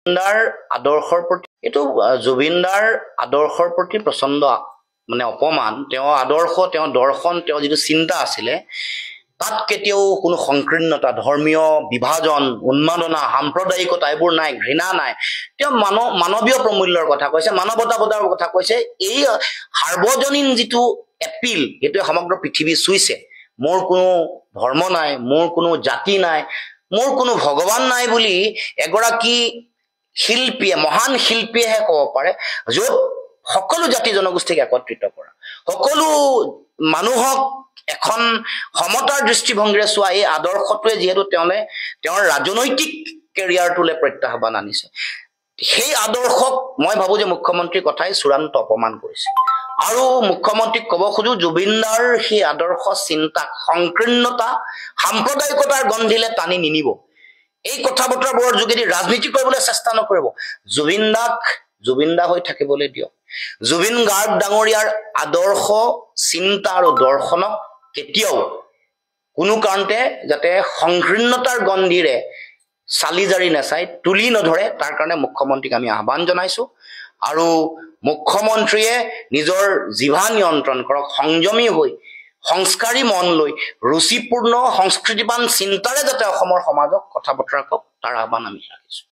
জুবিনদাৰ আদৰ্শৰ প্ৰতি এইটো জুবিনদাৰ আদৰ্শৰ প্ৰতি প্ৰচণ্ড মানে অপমান তেওঁ আদৰ্শ তেওঁ দৰ্শন তেওঁ যিটো চিন্তা আছিলে তাত কেতিয়াও কোনো সংকীৰ্ণতা ধৰ্মীয় বিভাজন উন্মাদনা সাম্প্ৰদায়িকতা এইবোৰ নাই ঘৃণা নাই তেওঁ মানৱীয় প্ৰমূল্যৰ কথা কৈছে মানৱতাবাদৰ কথা কৈছে এই সাৰ্বজনীন যিটো এপিল এইটোৱে সমগ্ৰ পৃথিৱী চুইছে মোৰ কোনো ধৰ্ম নাই মোৰ কোনো জাতি নাই মোৰ কোনো ভগৱান নাই বুলি এগৰাকী শিল্পীয়ে মহান শিল্পীয়েহে ক'ব পাৰে য'ত সকলো জাতি জনগোষ্ঠীক একত্ৰিত কৰা সকলো মানুহক এখন সমতাৰ দৃষ্টিভংগীৰে চোৱা এই আদৰ্শটোৱে যিহেতু তেওঁৰ ৰাজনৈতিক কেৰিয়াৰটোলৈ প্ৰত্যাহ্বান আনিছে সেই আদৰ্শক মই ভাবো যে মুখ্যমন্ত্ৰীৰ কথাই চূড়ান্ত অপমান কৰিছে আৰু মুখ্যমন্ত্ৰীক ক'ব খোজো জুবিনদাৰ সেই আদৰ্শ চিন্তা সংকীৰ্ণতা সাম্প্ৰদায়িকতাৰ গন্ধিলে টানি নিনিব এই কথা বতৰাবোৰৰ যোগেদি ৰাজনীতি কৰিবলৈ চেষ্টা নকৰিব জুবিনদা হৈ থাকিবলৈ দিয়ক জুবিন গাৰ্গ ডাঙৰীয়াৰ আদৰ্শ চিন্তা আৰু দৰ্শনক কেতিয়াও কোনো কাৰণতে যাতে সংকীৰ্ণতাৰ গন্ধিৰে চালি জাৰি নাচাই তুলি নধৰে তাৰ কাৰণে মুখ্যমন্ত্ৰীক আমি আহ্বান জনাইছো আৰু মুখ্যমন্ত্ৰীয়ে নিজৰ জিভা নিয়ন্ত্ৰণ কৰক সংযমী হৈ সংস্কাৰী মন লৈ ৰুচিপূৰ্ণ সংস্কৃতিবান চিন্তাৰে যাতে অসমৰ সমাজক কথা বতৰা কওক তাৰ আহ্বান আমি ৰাখিছো